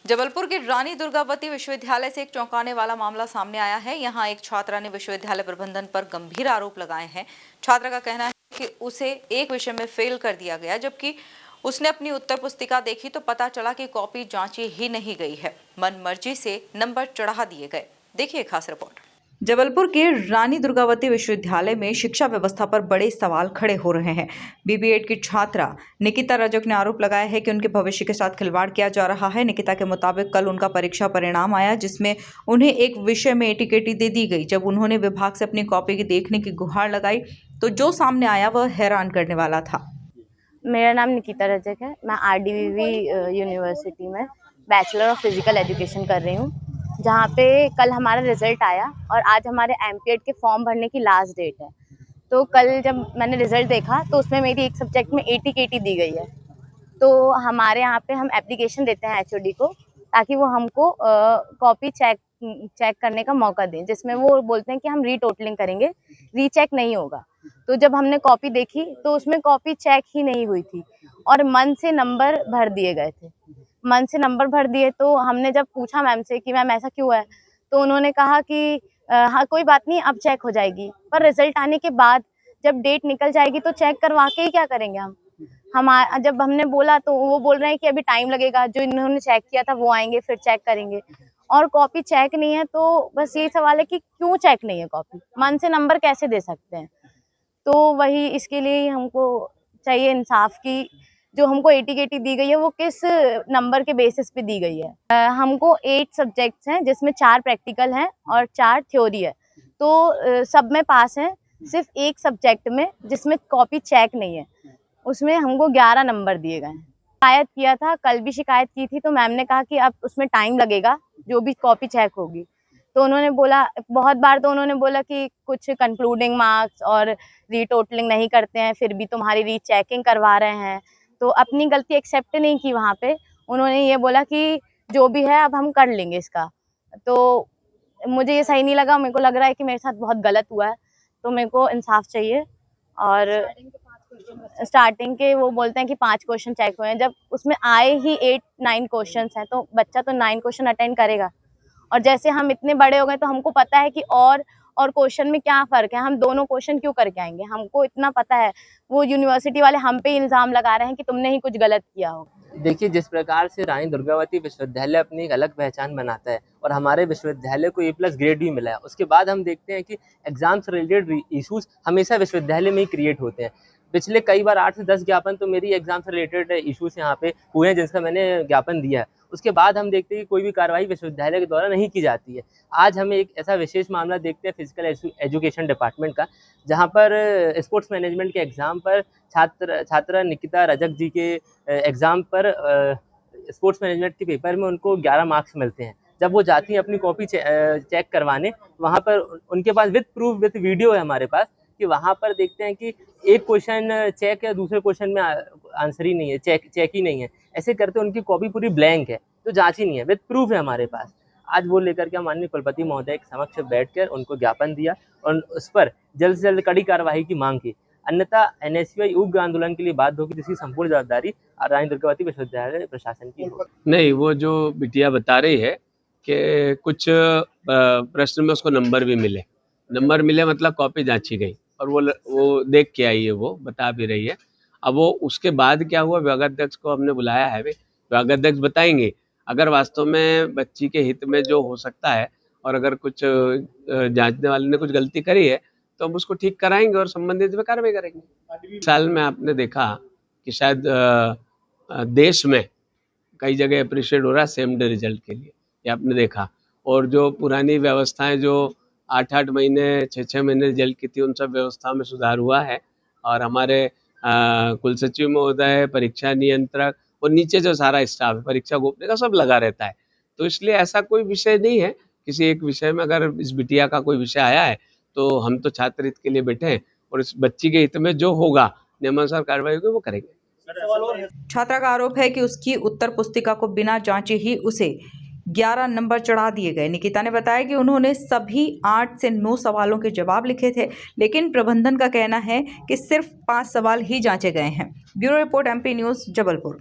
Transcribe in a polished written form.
जबलपुर के रानी दुर्गावती विश्वविद्यालय से एक चौंकाने वाला मामला सामने आया है। यहां एक छात्रा ने विश्वविद्यालय प्रबंधन पर गंभीर आरोप लगाए हैं। छात्रा का कहना है कि उसे एक विषय में फेल कर दिया गया, जबकि उसने अपनी उत्तर पुस्तिका देखी तो पता चला कि कॉपी जांची ही नहीं गई है। मनमर्जी से नंबर चढ़ा दिए गए। देखिए खास रिपोर्ट। जबलपुर के रानी दुर्गावती विश्वविद्यालय में शिक्षा व्यवस्था पर बड़े सवाल खड़े हो रहे हैं। बीबी.एड की छात्रा निकिता रजक ने आरोप लगाया है कि उनके भविष्य के साथ खिलवाड़ किया जा रहा है। निकिता के मुताबिक कल उनका परीक्षा परिणाम आया, जिसमें उन्हें एक विषय में एटीकेटी दे दी गई। जब उन्होंने विभाग से अपनी कॉपी की देखने की गुहार लगाई तो जो सामने आया वह हैरान करने वाला था। मेरा नाम निकिता रजक है। मैं RDVV यूनिवर्सिटी में बैचलर ऑफ फिजिकल एजुकेशन कर रही हूँ, जहाँ पे कल हमारा रिजल्ट आया और आज हमारे MPED के फॉर्म भरने की लास्ट डेट है। तो कल जब मैंने रिजल्ट देखा तो उसमें मेरी एक सब्जेक्ट में एटीकेटी दी गई है। तो हमारे यहाँ पे हम एप्लीकेशन देते हैं HOD को, ताकि वो हमको कॉपी चेक करने का मौका दें, जिसमें वो बोलते हैं कि हम रीटोटलिंग करेंगे, रीचेक नहीं होगा। तो जब हमने कॉपी देखी तो उसमें कॉपी चेक ही नहीं हुई थी और मन से नंबर भर दिए गए थे। मन से नंबर भर दिए तो हमने जब पूछा मैम से कि मैम ऐसा क्यों है, तो उन्होंने कहा कि हाँ कोई बात नहीं, अब चेक हो जाएगी। पर रिजल्ट आने के बाद जब डेट निकल जाएगी तो चेक करवा के ही क्या करेंगे हम जब हमने बोला तो वो बोल रहे हैं कि अभी टाइम लगेगा, जो इन्होंने चेक किया था वो आएंगे फिर चेक करेंगे। और कॉपी चेक नहीं है तो बस यही सवाल है कि क्यों चेक नहीं है कॉपी, मन से नंबर कैसे दे सकते हैं। तो वही इसके लिए हमको चाहिए इंसाफ की जो हमको एटीकेटी दी गई है वो किस नंबर के बेसिस पे दी गई है। हमको 8 सब्जेक्ट्स हैं, जिसमें 4 प्रैक्टिकल हैं और 4 थ्योरी है। तो सब में पास हैं, सिर्फ एक सब्जेक्ट में जिसमें कॉपी चेक नहीं है उसमें हमको 11 नंबर दिए गए हैं। शिकायत किया था, कल भी शिकायत की थी, तो मैम ने कहा कि अब उसमें टाइम लगेगा जो भी कॉपी चेक होगी। तो उन्होंने बोला बहुत बार, तो उन्होंने बोला कि कुछ कंक्लूडिंग मार्क्स और रीटोटलिंग नहीं करते हैं, फिर भी तुम्हारी रीचेकिंग करवा रहे हैं। तो अपनी गलती एक्सेप्ट नहीं की वहाँ पे, उन्होंने ये बोला कि जो भी है अब हम कर लेंगे इसका। तो मुझे ये सही नहीं लगा, मेरे को लग रहा है कि मेरे साथ बहुत गलत हुआ है, तो मेरे को इंसाफ चाहिए। और स्टार्टिंग के वो बोलते हैं कि 5 क्वेश्चन चेक हुए हैं, जब उसमें आए ही 8-9 क्वेश्चन हैं, तो बच्चा तो 9 क्वेश्चन अटेंड करेगा। और जैसे हम इतने बड़े हो गए तो हमको पता है कि और क्वेश्चन में क्या फ़र्क है, हम दोनों क्वेश्चन क्यों करके आएंगे, हमको इतना पता है। वो यूनिवर्सिटी वाले हम पे इल्ज़ाम लगा रहे हैं कि तुमने ही कुछ गलत किया हो। देखिए, जिस प्रकार से रानी दुर्गावती विश्वविद्यालय अपनी एक अलग पहचान बनाता है और हमारे विश्वविद्यालय को A+ ग्रेड भी मिला है, उसके बाद हम देखते हैं कि एग्जाम से रिलेटेड इश्यूज हमेशा विश्वविद्यालय में ही क्रिएट होते हैं। पिछले कई बार 8 से 10 ज्ञापन तो मेरी एग्जाम से रिलेटेड इश्यूज यहाँ पे हुए हैं, जिसका मैंने ज्ञापन दिया है। उसके बाद हम देखते हैं कि कोई भी कार्रवाई विश्वविद्यालय के द्वारा नहीं की जाती है। आज हमें एक ऐसा विशेष मामला देखते हैं फिजिकल एजुकेशन डिपार्टमेंट का, जहाँ पर स्पोर्ट्स मैनेजमेंट के एग्जाम पर छात्रा निकिता रजक जी के एग्जाम पर स्पोर्ट्स मैनेजमेंट के पेपर में उनको 11 मार्क्स मिलते हैं। जब वो जाती हैं अपनी कॉपी चेक करवाने, वहाँ पर उनके पास विद प्रूफ विद वीडियो है हमारे पास, कि वहाँ पर देखते हैं कि एक क्वेश्चन चेक है, दूसरे क्वेश्चन में आंसर ही नहीं है, चेक ही नहीं है। ऐसे करते उनकी कॉपी पूरी ब्लैंक है, तो जांच ही नहीं है, विद प्रूफ है हमारे पास। आज वो लेकर के माननीय कुलपति महोदय के समक्ष बैठकर उनको ज्ञापन दिया और उस पर जल्द से जल्द कड़ी कार्रवाई की मांग की, अन्यथा NSUI उग्र आंदोलन के लिए बाध्य होगी, जिसकी संपूर्ण जवाबदारी रानी दुर्गावती विश्वविद्यालय प्रशासन की होगी। नहीं, वो जो बिटिया बता रही है कि कुछ प्रश्न में उसको नंबर भी मिले, नंबर मिले मतलब कॉपी जांची गई और वो देख के आई है, वो बता भी रही है। अब वो उसके बाद क्या हुआ, विभागाध्यक्ष को हमने बुलाया है, विभागाध्यक्ष बताएंगे। अगर वास्तव में बच्ची के हित में जो हो सकता है और अगर कुछ जांचने वाले ने कुछ गलती करी है तो हम उसको ठीक कराएंगे और संबंधित में कार्रवाई करेंगे। साल में आपने देखा कि शायद देश में कई जगह अप्रिशिएट हो रहा है सेम डे रिजल्ट के लिए, ये आपने देखा। और जो पुरानी व्यवस्थाएं जो 8-8 महीने 6-6 महीने रिजल्ट की थी, उन सब व्यवस्थाओं में सुधार हुआ है। और हमारे कुल सचिव महोदय, परीक्षा नियंत्रक और नीचे जो सारा स्टाफ है, परीक्षा गोपनीय का, सब लगा रहता है। तो इसलिए ऐसा कोई विषय नहीं है, किसी एक विषय में अगर इस बिटिया का कोई विषय आया है तो हम तो छात्र हित के लिए बैठे हैं और इस बच्ची के हित में जो होगा नियमानुसार कार्रवाई होगी वो करेंगे। छात्रा का आरोप है कि उसकी उत्तर पुस्तिका को बिना जांचे ही उसे 11 नंबर चढ़ा दिए गए। निकिता ने बताया कि उन्होंने सभी 8 से 9 सवालों के जवाब लिखे थे, लेकिन प्रबंधन का कहना है कि सिर्फ 5 सवाल ही जांचे गए हैं। Bureau report MP news, Jabalpur.